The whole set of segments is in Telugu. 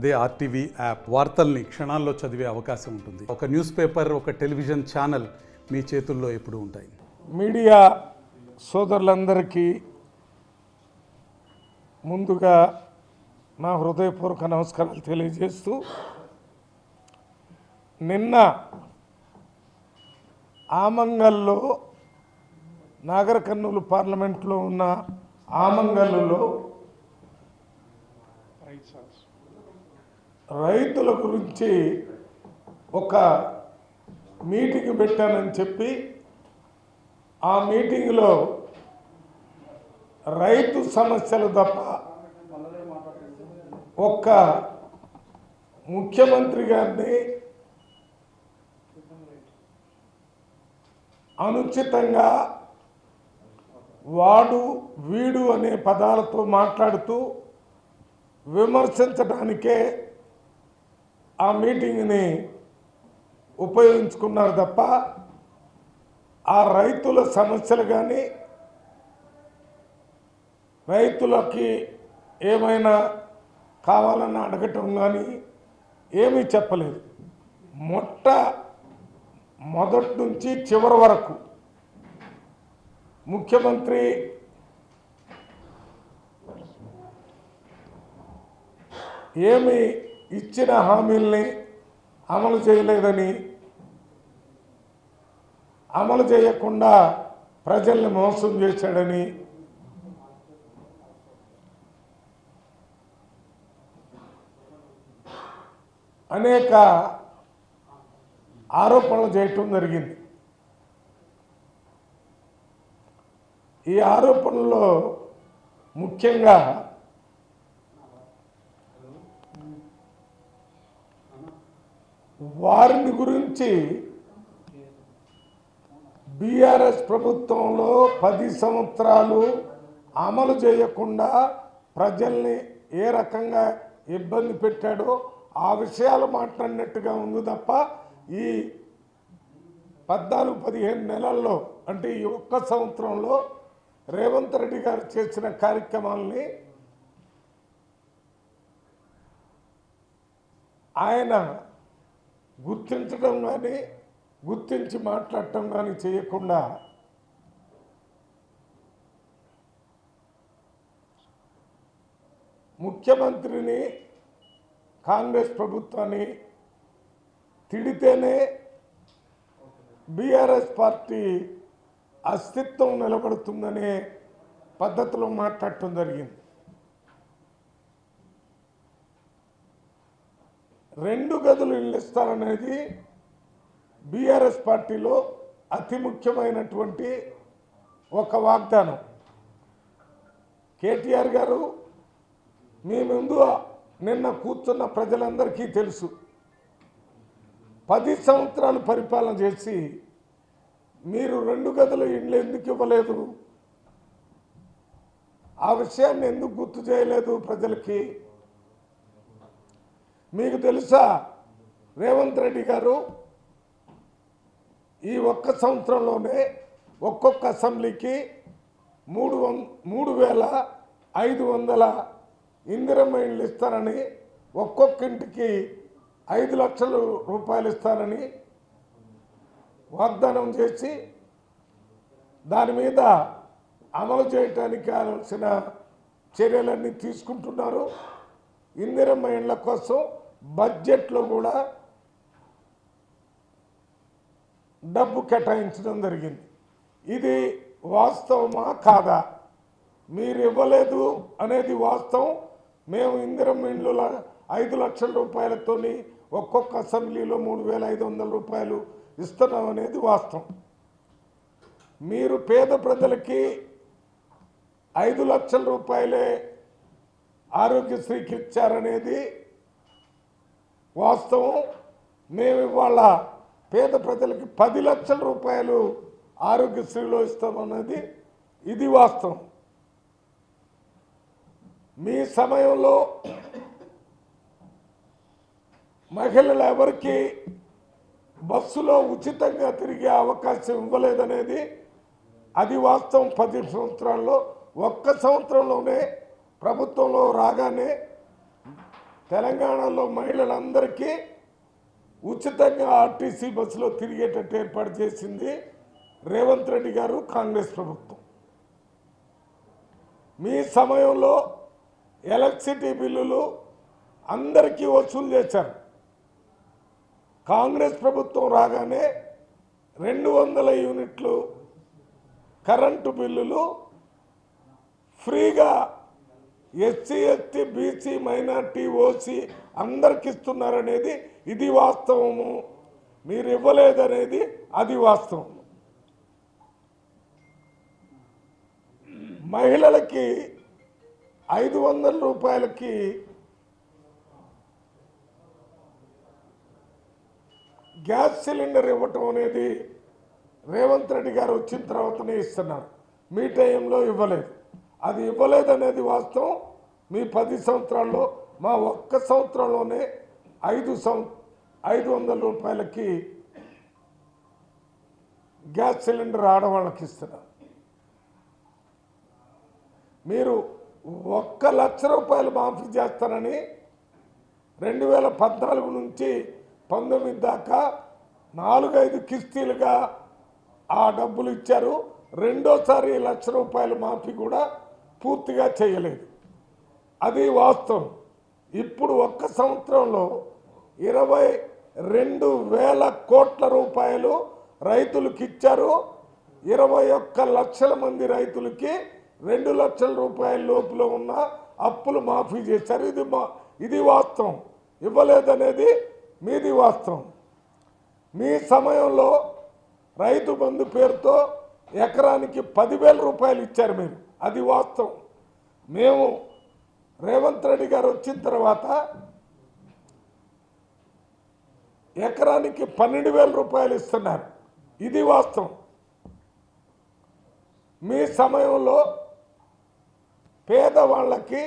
అదే ఆర్టీవీ యాప్ వార్తల్ని క్షణాల్లో చదివే అవకాశం ఉంటుంది. ఒక న్యూస్ పేపర్, ఒక టెలివిజన్ ఛానల్ మీ చేతుల్లో ఎప్పుడూ ఉంటాయి. మీడియా సోదరులందరికీ ముందుగా నా హృదయపూర్వక నమస్కారాలు తెలియజేస్తూ, నిన్న ఆమంగల్లో నాగర్ కర్నూలు పార్లమెంట్లో ఉన్న ఆమంగల్లో రైతుల గురించి ఒక మీటింగ్ పెట్టానని చెప్పి ఆ మీటింగ్లో రైతు సమస్యలు తప్ప ఒక్క ముఖ్యమంత్రి గారిని అనుచితంగా వాడు వీడు అనే పదాలతో మాట్లాడుతూ విమర్శించడానికే ఆ మీటింగ్ని ఉపయోగించుకున్నారు తప్ప ఆ రైతుల సమస్యలు కానీ రైతులకి ఏమైనా కావాలని అడగటం కానీ ఏమీ చెప్పలేదు. మొదటి నుంచి చివరి వరకు ముఖ్యమంత్రి ఏమి ఇచ్చిన హామీల్ని అమలు చేయలేదని, అమలు చేయకుండా ప్రజల్ని మోసం చేశాడని, అనేక ఆరోపణలు చేయటం జరిగింది. ఈ ఆరోపణల్లో ముఖ్యంగా వారిని గురించి బీఆర్ఎస్ ప్రభుత్వంలో 10 సంవత్సరాలు అమలు చేయకుండా ప్రజల్ని ఏ రకంగా ఇబ్బంది పెట్టాడో ఆ విషయాలు మాట్లాడినట్టుగా ఉంది తప్ప ఈ 14-15 నెలల్లో, అంటే ఈ ఒక్క సంవత్సరంలో రేవంత్ రెడ్డి గారు చేసిన కార్యక్రమాలని ఆయన గుర్తించడం కానీ గుర్తించి మాట్లాడటం కానీ చేయకుండా ముఖ్యమంత్రిని, కాంగ్రెస్ ప్రభుత్వాన్ని తిడితేనే బీఆర్ఎస్ పార్టీ అస్తిత్వం నిలబడుతుందనే పద్ధతిలో మాట్లాడటం జరిగింది. 2 గదులు ఇళ్ళు ఇస్తారనేది బీఆర్ఎస్ పార్టీలో అతి ముఖ్యమైనటువంటి ఒక వాగ్దానం. కేటీఆర్ గారు మీ ముందు నిన్న కూర్చున్న ప్రజలందరికీ తెలుసు, 10 సంవత్సరాలు పరిపాలన చేసి మీరు 2 గదుల ఇళ్ళు ఎందుకు ఇవ్వలేదు, ఆ విషయాన్ని ఎందుకు గుర్తు చేయలేదు ప్రజలకి? మీకు తెలుసా, రేవంత్ రెడ్డి గారు ఈ ఒక్క సంవత్సరంలోనే ఒక్కొక్క అసెంబ్లీకి 3,500 ఇందిరమ్మ ఇళ్ళు ఇస్తారని, ఒక్కొక్క ఇంటికి 5 లక్షల రూపాయలు ఇస్తారని వాగ్దానం చేసి దాని మీద అమలు చేయడానికి కావాల్సిన చర్యలన్నీ తీసుకుంటున్నారు. ఇందిరమ్మ ఇళ్ళ కోసం బడ్జెట్లో కూడా డబ్బు కేటాయించడం జరిగింది. ఇది వాస్తవమా కాదా? మీరు ఇవ్వలేదు అనేది వాస్తవం. మేము ఇందిరమ్మ ఇళ్ళు 5 లక్షల రూపాయలతో ఒక్కొక్క అసెంబ్లీలో 3,500 రూపాయలు ఇస్తున్నాం అనేది వాస్తవం. మీరు పేద ప్రజలకి 5 లక్షల రూపాయలే ఆరోగ్యశ్రీకి ఇచ్చారనేది వాస్తవం. మేము ఇవాళ పేద ప్రజలకి 10 లక్షల రూపాయలు ఆరోగ్యశ్రీలో ఇస్తామన్నది ఇది వాస్తవం. మీ సమయంలో మహిళలు ఎవరికి బస్సులో ఉచితంగా తిరిగే అవకాశం ఇవ్వలేదనేది అది వాస్తవం. 10 సంవత్సరాల్లో ఒక్క సంవత్సరంలోనే ప్రభుత్వంలో రాగానే తెలంగాణలో మహిళలందరికీ ఉచితంగా ఆర్టీసీ బస్సులో తిరిగేటట్టు ఏర్పాటు చేసింది రేవంత్ రెడ్డి గారు, కాంగ్రెస్ ప్రభుత్వం. మీ సమయంలో ఎలక్ట్రిసిటీ బిల్లులు అందరికీ వసూలు చేశారు. కాంగ్రెస్ ప్రభుత్వం రాగానే 200 యూనిట్లు కరెంటు బిల్లులు ఫ్రీగా SC, ST, BC, minority, OC అందరికి ఇస్తున్నారనేది ఇది వాస్తవము. మీరు ఇవ్వలేదనేది అది వాస్తవం. మహిళలకి 500 రూపాయలకి గ్యాస్ సిలిండర్ ఇవ్వటం అనేది రేవంత్ రెడ్డి గారు వచ్చిన తర్వాతనే ఇస్తున్నారు. మీ టైంలో ఇవ్వలేదు. అది ఇవ్వలేదనేది వాస్తవం. మీ 10 సంవత్సరాల్లో, మా ఒక్క సంవత్సరంలోనే 500 రూపాయలకి గ్యాస్ సిలిండర్ ఆడవాళ్ళకి ఇస్తున్నారు. మీరు 1 లక్ష రూపాయలు మాఫీ చేస్తారని 2014 నుంచి 19 దాకా 4-5 కిస్తీలుగా ఆ డబ్బులు ఇచ్చారు. రెండోసారి 1 లక్ష రూపాయల మాఫీ కూడా పూర్తిగా చేయలేదు. అది వాస్తవం. ఇప్పుడు ఒక్క సంవత్సరంలో 22,000 కోట్ల రూపాయలు రైతులకు ఇచ్చారు. 21 లక్షల మంది రైతులకి 2 లక్షల రూపాయల లోపల ఉన్న అప్పులు మాఫీ చేశారు. ఇది వాస్తవం. ఇవ్వలేదనేది మీది వాస్తవం. మీ సమయంలో రైతు బంధు పేరుతో ఎకరానికి 10,000 రూపాయలు ఇచ్చారు మీరు. అది వాస్తవం. మేము రేవంత్ రెడ్డి గారు వచ్చిన తర్వాత ఎకరానికి 12,000 రూపాయలు ఇస్తున్నారు. ఇది వాస్తవం. మీ సమయంలో పేదవాళ్ళకి,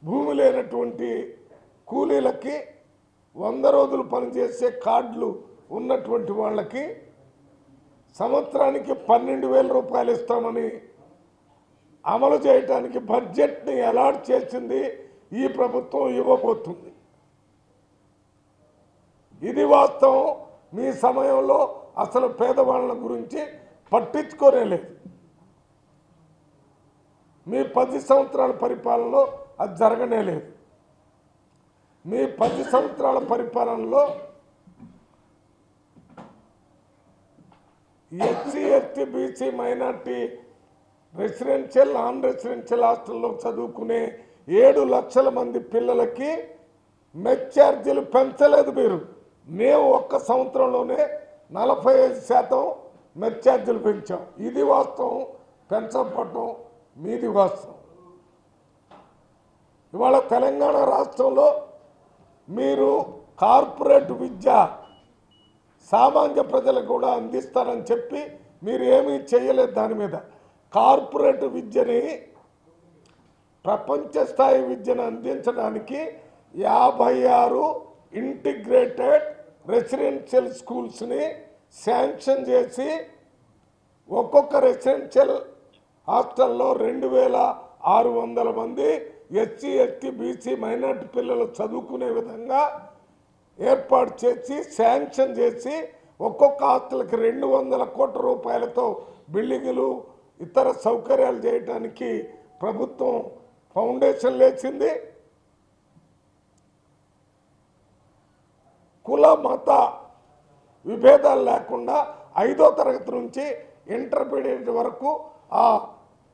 భూమి లేనటువంటి కూలీలకి, 100 రోజులు పనిచేసే కార్డులు ఉన్నటువంటి వాళ్ళకి సంవత్సరానికి 12,000 రూపాయలు ఇస్తామని అమలు చేయడానికి బడ్జెట్ని అలాట్ చేసింది ఈ ప్రభుత్వం ఇవ్వబోతుంది. ఇది వాస్తవం. మీ సమయంలో అసలు పేదవాళ్ళ గురించి పట్టించుకోలేదు. మీ 10 సంవత్సరాల పరిపాలనలో అది జరగనే లేదు. మీ 10 సంవత్సరాల పరిపాలనలో SC, ST, BC, minority, residential, non residential హాస్టల్లో చదువుకునే 7 లక్షల మంది పిల్లలకి మెస్ ఛార్జీలు పెంచలేదు మీరు. మేము ఒక్క సంవత్సరంలోనే 45% మెస్ ఛార్జీలు పెంచాం. ఇది వాస్తవం. పెంచకపోవటం మీది వాస్తవం. ఇవాళ తెలంగాణ రాష్ట్రంలో మీరు కార్పొరేట్ విద్య సామాన్య ప్రజలకు కూడా అందిస్తారని చెప్పి మీరు ఏమీ చేయలేదు. దాని మీద కార్పొరేట్ విద్యని, ప్రపంచ స్థాయి విద్యను అందించడానికి 56 ఇంటిగ్రేటెడ్ రెసిడెన్షియల్ స్కూల్స్ని శాంక్షన్ చేసి ఒక్కొక్క రెసిడెన్షియల్ హాస్టల్లో 2,600 మంది ఎస్సీ, ఎస్టీ, బీసీ, మైనార్టీ పిల్లలు చదువుకునే విధంగా ఏర్పాటు చేసి శాంక్షన్ చేసి ఒక్కొక్క హాస్టల్కి 200 కోట్ల రూపాయలతో బిల్డింగులు, ఇతర సౌకర్యాలు చేయడానికి ప్రభుత్వం ఫౌండేషన్ లేచింది. కుల మత విభేదాలు లేకుండా 5వ తరగతి నుంచి ఇంటర్మీడియట్ వరకు ఆ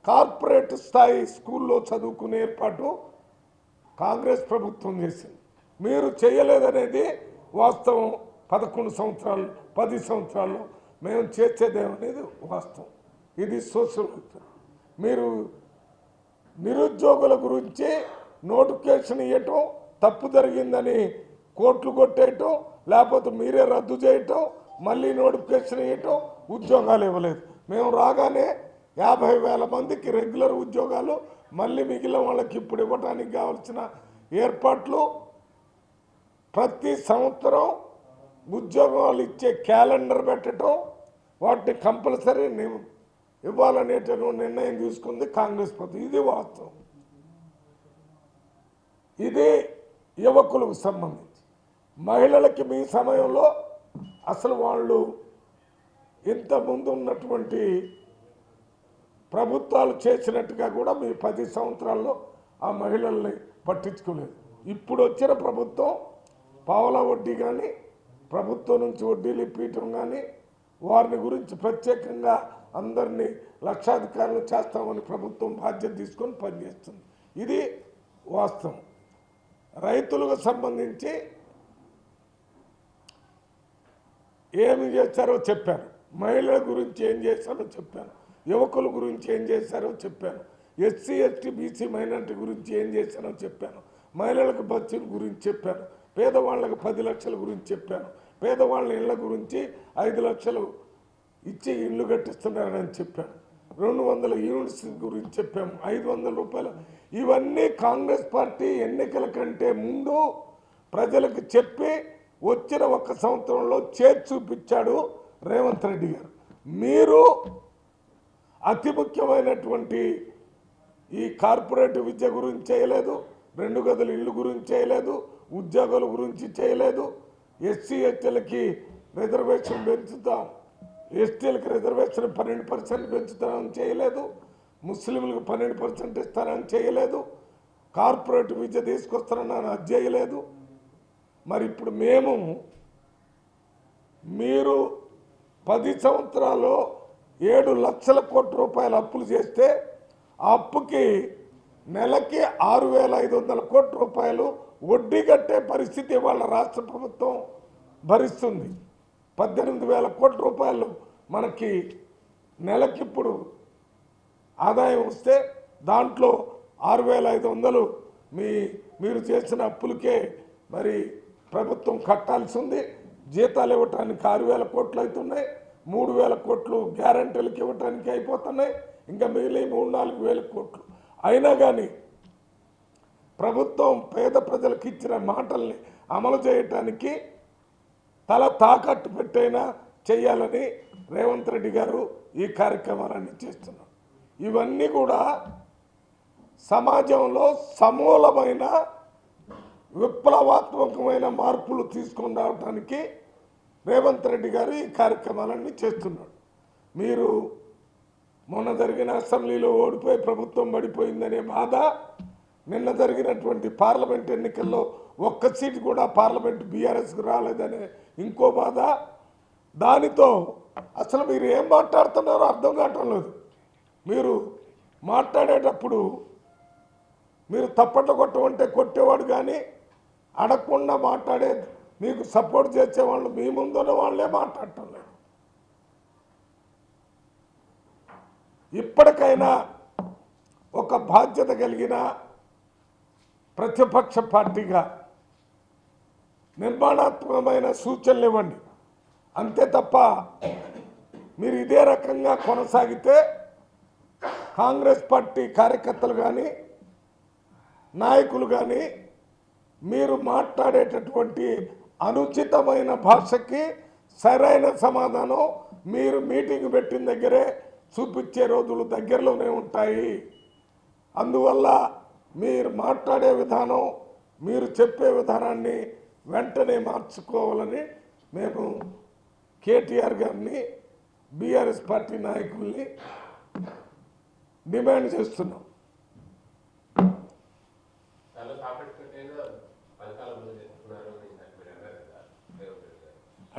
కార్పొరేట్ స్థాయి స్కూల్లో చదువుకునే ఏర్పాటు కాంగ్రెస్ ప్రభుత్వం చేసింది. మీరు చేయలేదనేది వాస్తవం. 11 సంవత్సరాలు, 10 సంవత్సరాల్లో మేము చేసేదేమనేది వాస్తవం. ఇది సోషల్. మీరు నిరుద్యోగుల గురించి నోటిఫికేషన్ ఇవ్వటం, తప్పు జరిగిందని కోర్టులు కొట్టేయటం, లేకపోతే మీరే రద్దు చేయటం, మళ్ళీ నోటిఫికేషన్ ఇవ్వటం, ఉద్యోగాలు ఇవ్వలేదు. మేము రాగానే 50,000 మందికి రెగ్యులర్ ఉద్యోగాలు, మళ్ళీ మిగిలిన వాళ్ళకి ఇప్పుడు ఇవ్వడానికి కావాల్సిన ఏర్పాట్లు, ప్రతి సంవత్సరం ఉద్యోగాలు ఇచ్చే క్యాలెండర్ పెట్టడం, వాటిని కంపల్సరీ ఇవ్వాలనేటువంటి నిర్ణయం తీసుకుంది కాంగ్రెస్ ప్రభుత్వం. ఇది వాస్తవం. ఇది యువకులకు సంబంధించి. మహిళలకి మీ సమయంలో అసలు వాళ్ళు ఇంతకుముందు ఉన్నటువంటి ప్రభుత్వాలు చేసినట్టుగా కూడా మీ 10 సంవత్సరాల్లో ఆ మహిళల్ని పట్టించుకోలేదు. ఇప్పుడు వచ్చిన ప్రభుత్వం పావలా వడ్డీ కానీ ప్రభుత్వం నుంచి వడ్డీలు ఇప్పించడం కానీ వారిని గురించి ప్రత్యేకంగా అందరినీ లక్షాధికారులు చేస్తామని ప్రభుత్వం బాధ్యత తీసుకొని పనిచేస్తుంది. ఇది వాస్తవం. రైతులకు సంబంధించి ఏమి చేశారో చెప్పాను, మహిళల గురించి ఏం చేశారో చెప్పాను, యువకుల గురించి ఏం చేశారో చెప్పాను, ఎస్సీ ఎస్టీ బీసీ మైనారిటీ గురించి ఏం చేశానో చెప్పాను, మహిళలకు బస్సుల గురించి చెప్పాను, పేదవాళ్ళకు 10 లక్షల గురించి చెప్పాను, పేదవాళ్ళ ఇళ్ల గురించి 5 లక్షలు ఇచ్చి ఇల్లు కట్టిస్తున్నారని చెప్పాను, 200 యూనిట్స్ గురించి చెప్పాము, 500 రూపాయలు. ఇవన్నీ కాంగ్రెస్ పార్టీ ఎన్నికల కంటే ముందు ప్రజలకు చెప్పి వచ్చిన 1 సంవత్సరంలో చేసి చూపించాడు రేవంత్ రెడ్డి గారు. మీరు అతి ముఖ్యమైనటువంటి ఈ కార్పొరేట్ విద్య గురించి చేయలేదు, 2 గదుల ఇల్లు గురించి చేయలేదు, ఉద్యోగాల గురించి చేయలేదు, ఎస్సీ ఎస్టీలకి రిజర్వేషన్ పెంచుతాం, ఎస్టీలకు రిజర్వేషన్ 12% పెంచుతానని చేయలేదు, ముస్లింలకు 12% ఇస్తానని చేయలేదు, కార్పొరేట్ విద్య తీసుకొస్తానని అది చేయలేదు. మరి ఇప్పుడు మీరు 10 సంవత్సరాల్లో 7 లక్షల కోట్ల రూపాయల అప్పులు చేస్తే ఆ అప్పుకి నెలకి 6,500 కోట్ల రూపాయలు వడ్డీ కట్టే పరిస్థితి వాళ్ళ రాష్ట్ర ప్రభుత్వం భరిస్తుంది. 18,000 కోట్ల రూపాయలు మనకి నెలకిప్పుడు ఆదాయం వస్తే దాంట్లో 6,500 మీరు చేసిన అప్పులకే మరి ప్రభుత్వం కట్టాల్సి ఉంది. జీతాలు ఇవ్వటానికి 6,000 కోట్లు అవుతున్నాయి, 3,000 కోట్లు గ్యారంటీలకు ఇవ్వటానికి అయిపోతున్నాయి, ఇంకా మిగిలిన 3-4,000 కోట్లు. అయినా కానీ ప్రభుత్వం పేద ప్రజలకు ఇచ్చిన మాటల్ని అమలు చేయటానికి తల తాకట్టు పెట్టైనా చేయాలని రేవంత్ రెడ్డి గారు ఈ కార్యక్రమాలన్నీ చేస్తున్నారు. ఇవన్నీ కూడా సమాజంలో సమూలమైన విప్లవాత్మకమైన మార్పులు తీసుకొని రావడానికి రేవంత్ రెడ్డి గారు ఈ కార్యక్రమాలన్నీ చేస్తున్నాడు. మీరు మొన్న జరిగిన అసెంబ్లీలో ఓడిపోయి ప్రభుత్వం పడిపోయిందనే బాధ, నిన్న జరిగినటువంటి పార్లమెంట్ ఎన్నికల్లో 1 సీటు కూడా పార్లమెంట్ బీఆర్ఎస్కి రాలేదనే ఇంకో బాధ, దానితో అసలు మీరు ఏం మాట్లాడుతున్నారో అర్థం కావటం లేదు. మీరు మాట్లాడేటప్పుడు మీరు తప్పట్లు కొట్టమంటే కొట్టేవాడు కానీ అడగకుండా మాట్లాడే మీకు సపోర్ట్ చేసేవాళ్ళు మీ ముందున్న వాళ్ళే మాట్లాడటం లేదు. ఇప్పటికైనా ఒక బాధ్యత కలిగిన ప్రతిపక్ష పార్టీగా నిర్మాణాత్మకమైన సూచనలు ఇవ్వండి. అంతే తప్ప మీరు ఇదే రకంగా కొనసాగితే కాంగ్రెస్ పార్టీ కార్యకర్తలు కానీ నాయకులు కానీ మీరు మాట్లాడేటటువంటి అనుచితమైన భాషకి సరైన సమాధానం మీరు మీటింగ్ పెట్టిన దగ్గరే చూపించే రోజులు దగ్గరలోనే ఉంటాయి. అందువల్ల మీరు మాట్లాడే విధానం, మీరు చెప్పే విధానాన్ని వెంటనే మార్చుకోవాలని మేము కేటీఆర్ గారిని, బీఆర్ఎస్ పార్టీ నాయకుల్ని డిమాండ్ చేస్తున్నాం.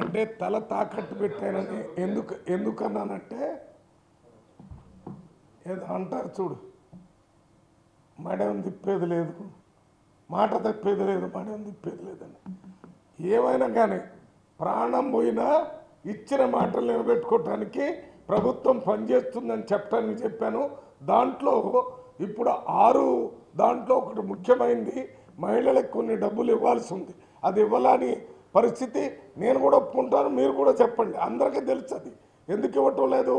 అంటే తల తాకట్టు పెట్టానని ఎందుకన్నానంటే ఏదో అంటారు చూడు, మడేం తిప్పేది లేదు, మాట తప్పేది లేదు, మడేం తిప్పేది లేదని. ఏమైనా కానీ ప్రాణం పోయినా ఇచ్చిన మాటలు నిలబెట్టుకోవటానికి ప్రభుత్వం పనిచేస్తుందని చెప్పడానికి చెప్పాను. దాంట్లో ఇప్పుడు 6 దాంట్లో ఒకటి ముఖ్యమైనది, మహిళలకు కొన్ని డబ్బులు ఇవ్వాల్సి ఉంది. అది ఇవ్వాలని పరిస్థితి నేను కూడా ఒప్పుకుంటాను, మీరు కూడా చెప్పండి, అందరికీ తెలుసు అది ఎందుకు ఇవ్వటం లేదు.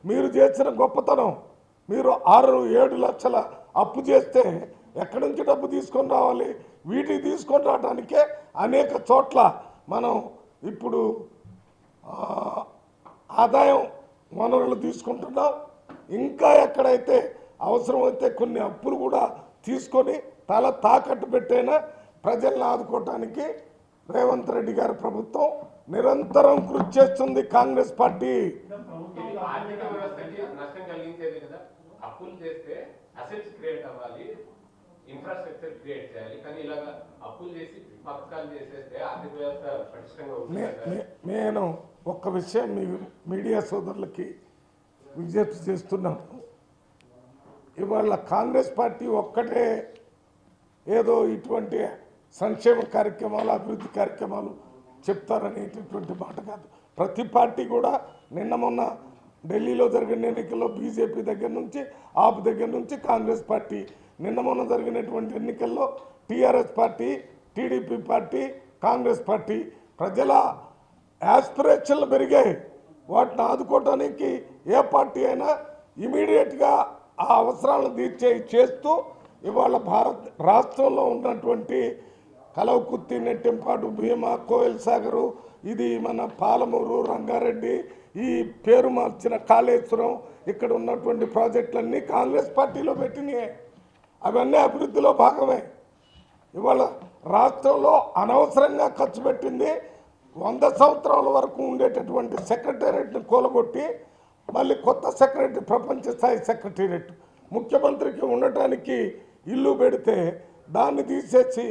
మీరు చేసిన గొప్పతనం, మీరు 6-7 లక్షల అప్పు చేస్తే ఎక్కడి నుంచి డబ్బు తీసుకొని రావాలి? వీటికి తీసుకొని రావడానికే అనేక చోట్ల మనం ఇప్పుడు ఆదాయం వనరులు తీసుకుంటున్నాం. ఇంకా ఎక్కడైతే అవసరమైతే కొన్ని అప్పులు కూడా తీసుకొని తల తాకట్టు పెట్టైనా ప్రజలను ఆదుకోవటానికి రేవంత్ రెడ్డి గారి ప్రభుత్వం నిరంతరం కృషి చేస్తుంది. కాంగ్రెస్ పార్టీ ఆర్థిక వ్యవస్థకి నష్టం కలిగించేది కదా. అప్పులు చేస్తే అసెట్స్ క్రియేట్ అవ్వాలి, ఇన్ఫ్రాస్ట్రక్చర్ క్రియేట్ చేయాలి. కానీ ఇలాగా అప్పులు చేసి పథకాలు చేసేస్తే ఆర్థిక వ్యవస్థ పటిష్టంగా ఉంటుంది. నేను ఒక్క విషయం మీ మీడియా సోదరులకి విజ్ఞప్తి చేస్తున్నాను. ఇవాళ కాంగ్రెస్ పార్టీ ఒక్కటే ఏదో ఇటువంటి సంక్షేమ కార్యక్రమాలు, అభివృద్ధి కార్యక్రమాలు చెప్తారనేటటువంటి మాట కాదు. ప్రతి పార్టీ కూడా నిన్న మొన్న ఢిల్లీలో జరిగిన ఎన్నికల్లో బీజేపీ దగ్గర నుంచి, ఆప్ దగ్గర నుంచి కాంగ్రెస్ పార్టీ, నిన్న మొన్న జరిగినటువంటి ఎన్నికల్లో TRS party, TDP party, Congress party ప్రజల యాస్పిరేషన్లు పెరిగాయి. వాటిని ఆదుకోవడానికి ఏ పార్టీ అయినా ఇమీడియట్గా ఆ అవసరాలను చేస్తూ ఇవాళ రాష్ట్రంలో ఉన్నటువంటి కలవకుర్తి, నెట్టెంపాడు, భీమా, కోయల్ సాగరు, ఇది మన పాలమూరు, రంగారెడ్డి, ఈ పేరు మార్చిన కాళేశ్వరం, ఇక్కడ ఉన్నటువంటి ప్రాజెక్టులన్నీ కాంగ్రెస్ పార్టీలో పెట్టినాయి. అవన్నీ అభివృద్ధిలో భాగమే. ఇవాళ రాష్ట్రంలో అనవసరంగా ఖర్చు పెట్టింది 100 సంవత్సరాల వరకు ఉండేటటువంటి సెక్రటేరియట్ని కూలగొట్టి మళ్ళీ కొత్త సెక్రటరీ, ప్రపంచ స్థాయి సెక్రటేరియట్, ముఖ్యమంత్రికి ఉండటానికి ఇల్లు పెడితే దాన్ని తీసేసి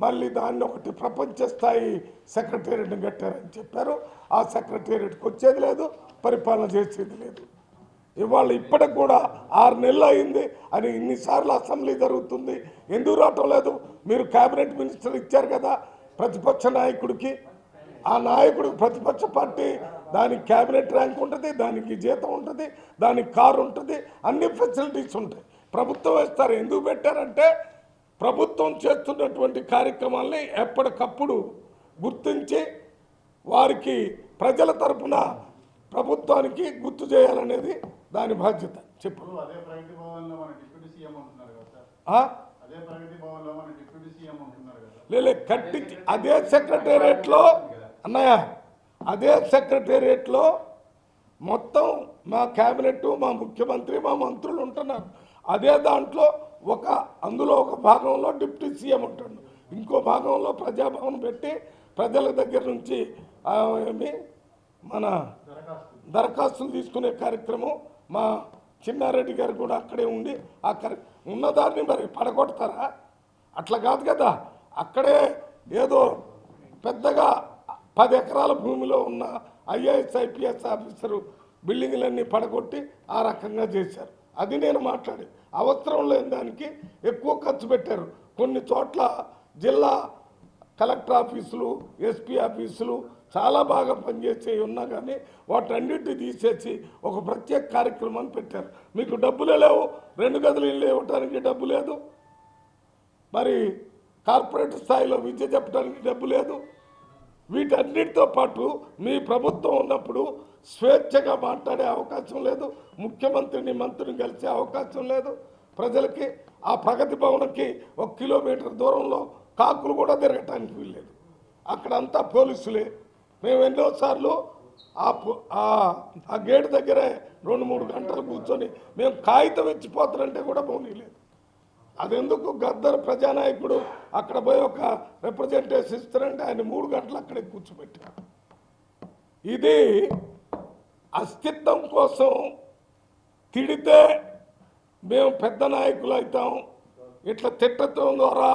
మళ్ళీ దాన్ని ఒకటి ప్రపంచ స్థాయి సెక్రటేరియట్ని కట్టారని చెప్పారు. ఆ సెక్రటేరియట్కి వచ్చేది లేదు, పరిపాలన చేసేది లేదు. ఇవాళ ఇప్పటికి కూడా 6 నెలలు అయింది అని ఇన్నిసార్లు అసెంబ్లీ జరుగుతుంది, ఎందుకు రావటం లేదు? మీరు క్యాబినెట్ మినిస్టర్ ఇచ్చారు కదా ప్రతిపక్ష నాయకుడికి. ఆ నాయకుడికి ప్రతిపక్ష పార్టీ దానికి క్యాబినెట్ ర్యాంక్ ఉంటుంది, దానికి జీతం ఉంటుంది, దానికి కారు ఉంటుంది, అన్ని ఫెసిలిటీస్ ఉంటాయి. ప్రభుత్వం వేస్తారు. ఎందుకు పెట్టారంటే ప్రభుత్వం చేస్తున్నటువంటి కార్యక్రమాల్ని ఎప్పటికప్పుడు గుర్తించి వారికి ప్రజల తరపున ప్రభుత్వానికి గుర్తు చేయాలనేది దాని బాధ్యత. చెప్పు. లే కట్టి అదే సెక్రటేరియట్లో అన్నయ్య, అదే సెక్రటేరియట్లో మొత్తం మా క్యాబినెట్, మా ముఖ్యమంత్రి, మా మంత్రులు ఉంటున్నారు. అదే దాంట్లో అందులో ఒక భాగంలో డిప్యూటీ సీఎం ఉంటాడు, ఇంకో భాగంలో ప్రజాభవన్ పెట్టి ప్రజల దగ్గర నుంచి మన దరఖాస్తులు తీసుకునే కార్యక్రమం. మా చిన్నారెడ్డి గారు కూడా అక్కడే ఉండి ఆ ఉన్నదాన్ని మరి పడగొడతారా? అట్లా కాదు కదా. అక్కడే ఏదో పెద్దగా 10 ఎకరాల భూమిలో ఉన్న IAS IPS ఆఫీసరు బిల్డింగ్లన్నీ పడగొట్టి ఆ రకంగా చేశారు. అది నేను మాట్లాడి అవసరం లేని దానికి ఎక్కువ ఖర్చు పెట్టారు. కొన్ని చోట్ల జిల్లా కలెక్టర్ ఆఫీసులు, SP ఆఫీసులు చాలా బాగా పనిచేసే ఉన్నా కానీ వాటన్నిటిని తీసేసి ఒక ప్రత్యేక కార్యక్రమాన్ని పెట్టారు. మీకు డబ్బులే లేవు, 2 గదులు ఇల్లు ఇవ్వడానికి డబ్బు లేదు, మరి కార్పొరేట్ స్థాయిలో విద్య చెప్పడానికి డబ్బు లేదు. వీటన్నిటితో పాటు మీ ప్రభుత్వం ఉన్నప్పుడు స్వేచ్ఛగా మాట్లాడే అవకాశం లేదు, ముఖ్యమంత్రిని, మంత్రిని కలిసే అవకాశం లేదు ప్రజలకి. ఆ ప్రగతి భవన్కి 1 కిలోమీటర్ దూరంలో కాకులు కూడా తిరగటానికి వీల్లేదు. అక్కడంతా పోలీసులే. మేము ఎన్నోసార్లు ఆ గేటు దగ్గరే 2-3 గంటలు కూర్చొని మేము కాగితం ఇచ్చిపోతారంటే కూడా పోనీలేదు. అదెందుకు గద్దర్ ప్రజానాయకుడు అక్కడ పోయి ఒక రిప్రజెంటేషన్ ఇస్తారంటే ఆయన 3 గంటలు అక్కడే కూర్చోబెట్టారు. ఇది అస్తిత్వం కోసం తిడితే మేము పెద్ద నాయకులు అవుతాం, ఇట్లా తిట్టడం ద్వారా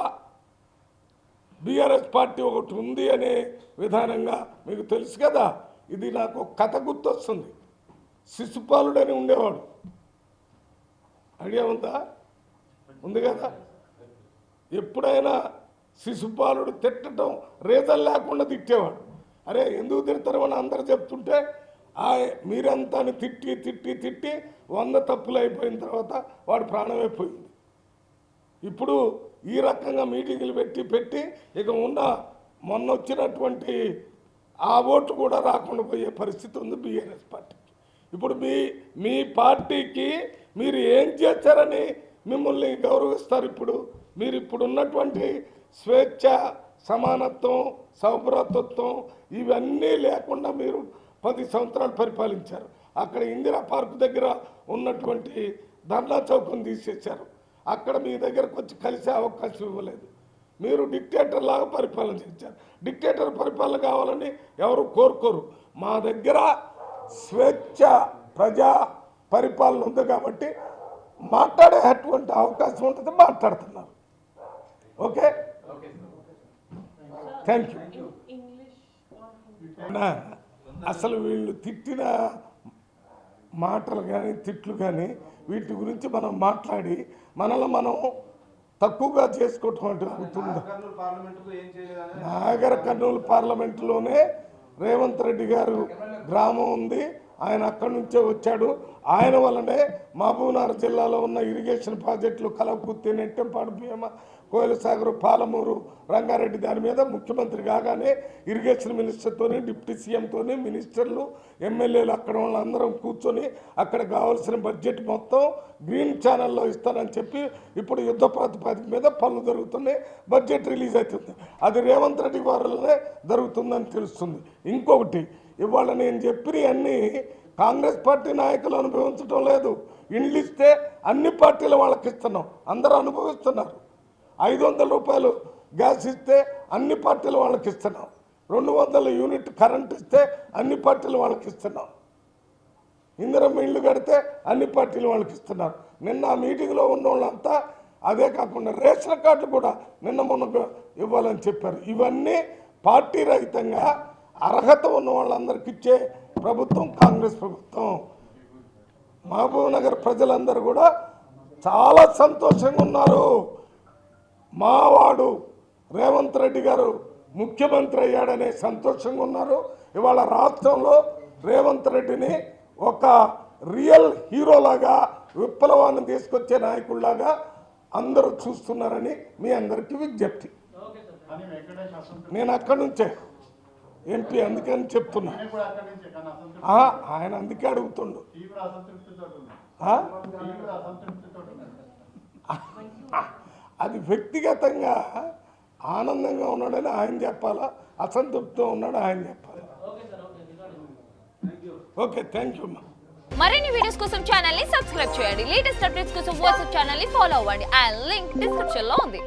బీఆర్ఎస్ పార్టీ ఒకటి ఉంది అనే విధానంగా మీకు తెలుసు కదా. ఇది నాకు ఒక కథ గుర్తొస్తుంది. శిశుపాలుడని ఉండేవాడు, ఐడియా ఉందా? ఉంది కదా. ఎప్పుడైనా శిశుపాలుడు తిట్టడం రీజన్ లేకుండా తిట్టేవాడు. అరే ఎందుకు తిడతారు అని అందరు చెప్తుంటే మీరంతా తిట్టి తిట్టి తిట్టి 100 తప్పులు అయిపోయిన తర్వాత వాడు ప్రాణమైపోయింది. ఇప్పుడు ఈ రకంగా మీటింగులు పెట్టి ఇక మొన్న వచ్చినటువంటి ఆ ఓటు కూడా రాకుండా పోయే పరిస్థితి ఉంది బీఆర్ఎస్ పార్టీకి. ఇప్పుడు మీ పార్టీకి మీరు ఏం చేశారని మిమ్మల్ని గౌరవిస్తారు? మీరు ఇప్పుడు ఉన్నటువంటి స్వేచ్ఛ, సమానత్వం, సౌభ్రాతృత్వం ఇవన్నీ లేకుండా మీరు 10 సంవత్సరాలు పరిపాలించారు. అక్కడ ఇందిరా పార్క్ దగ్గర ఉన్నటువంటి ధర్నా చౌకం తీసేశారు. అక్కడ మీ దగ్గరకు వచ్చి కలిసే అవకాశం ఇవ్వలేదు. మీరు డిక్టేటర్ లాగా పరిపాలన చేశారు. డిక్టేటర్ పరిపాలన కావాలని ఎవరు కోరుకోరు. మా దగ్గర స్వేచ్ఛ ప్రజా పరిపాలన ఉంది కాబట్టి మాట్లాడే అటువంటి అవకాశం ఉంటుంది, మాట్లాడుతున్నారు. Okay, thank you. అసలు వీళ్ళు తిట్టిన మాటలు కానీ తిట్లు కానీ వీటి గురించి మనం మాట్లాడి మనల్ని మనం తక్కువగా చేసుకోవటం అవుతుంది. నాగర్ కర్నూలు పార్లమెంటులోనే రేవంత్ రెడ్డి గారు గ్రామం ఉంది, ఆయన అక్కడి నుంచే వచ్చాడు. ఆయన వల్లనే మహబూబ్నగర్ జిల్లాలో ఉన్న ఇరిగేషన్ ప్రాజెక్టులు కలవకుర్తి, నెట్టెంపాడు, భీమ, కోయిలసాగర్, పాలమూరు, రంగారెడ్డి దాని మీద ముఖ్యమంత్రి కాగానే ఇరిగేషన్ మినిస్టర్తోని, డిప్యూటీ సీఎంతోని, మినిస్టర్లు, ఎమ్మెల్యేలు అక్కడ వాళ్ళందరం కూర్చొని అక్కడ కావాల్సిన బడ్జెట్ మొత్తం గ్రీన్ ఛానల్లో ఇస్తానని చెప్పి ఇప్పుడు యుద్ధ ప్రాతిపదిక మీద పనులు జరుగుతున్నాయి. బడ్జెట్ రిలీజ్ అవుతుంది. అది రేవంత్ రెడ్డి వల్లనే జరుగుతుందని తెలుస్తుంది. ఇంకొకటి, ఇవాళ నేను చెప్పినవన్నీ కాంగ్రెస్ పార్టీ నాయకులు అనుభవించడం లేదు. ఇండ్లు ఇస్తే అన్ని పార్టీల వాళ్ళకి ఇస్తున్నాం, అందరూ అనుభవిస్తున్నారు. 500 రూపాయలు గ్యాస్ ఇస్తే అన్ని పార్టీల వాళ్ళకి ఇస్తున్నాం. 200 యూనిట్ కరెంట్ ఇస్తే అన్ని పార్టీల వాళ్ళకి ఇస్తున్నాం. ఇందిరమ్మ ఇళ్ళు కడితే అన్ని పార్టీల వాళ్ళకి ఇస్తున్నారు. నిన్న ఆ మీటింగ్లో ఉన్న వాళ్ళంతా అదే కాకుండా రేషన్ కార్డులు కూడా నిన్న మొన్న ఇవ్వాలని చెప్పారు. ఇవన్నీ పార్టీ రహితంగా అర్హత ఉన్న వాళ్ళందరికీ ఇచ్చే ప్రభుత్వం కాంగ్రెస్ ప్రభుత్వం. మహబూబ్నగర్ ప్రజలందరూ కూడా చాలా సంతోషంగా ఉన్నారు. మావాడు రేవంత్ రెడ్డి గారు ముఖ్యమంత్రి అయ్యాడనే సంతోషంగా ఉన్నారు. ఇవాళ రాష్ట్రంలో రేవంత్ రెడ్డిని ఒక రియల్ హీరోలాగా, విప్లవాన్ని తీసుకొచ్చే నాయకుల్లాగా అందరూ చూస్తున్నారని మీ అందరికీ విజ్ఞప్తి. నేను అక్కడి నుంచే ఎంపీ, అందుకని చెప్తున్నా. ఆయన అందుకే అడుగుతుండు. అది వ్యక్తిగతంగా ఆనందంగా ఉన్నాడని ఆయన చెప్పాలా, అసంతృప్తితో ఉన్నాడు ఆయన చెప్పాలి. Okay, thank you. మరిన్ని వీడియోస్ కోసం ఛానల్ ని సబ్స్క్రైబ్ చేయండి. లేటెస్ట్ అప్డేట్స్ కోసం వాట్సాప్ ఛానల్ ని ఫాలో అవ్వండి. ఆ లింక్ డిస్క్రిప్షన్ లో ఉంది.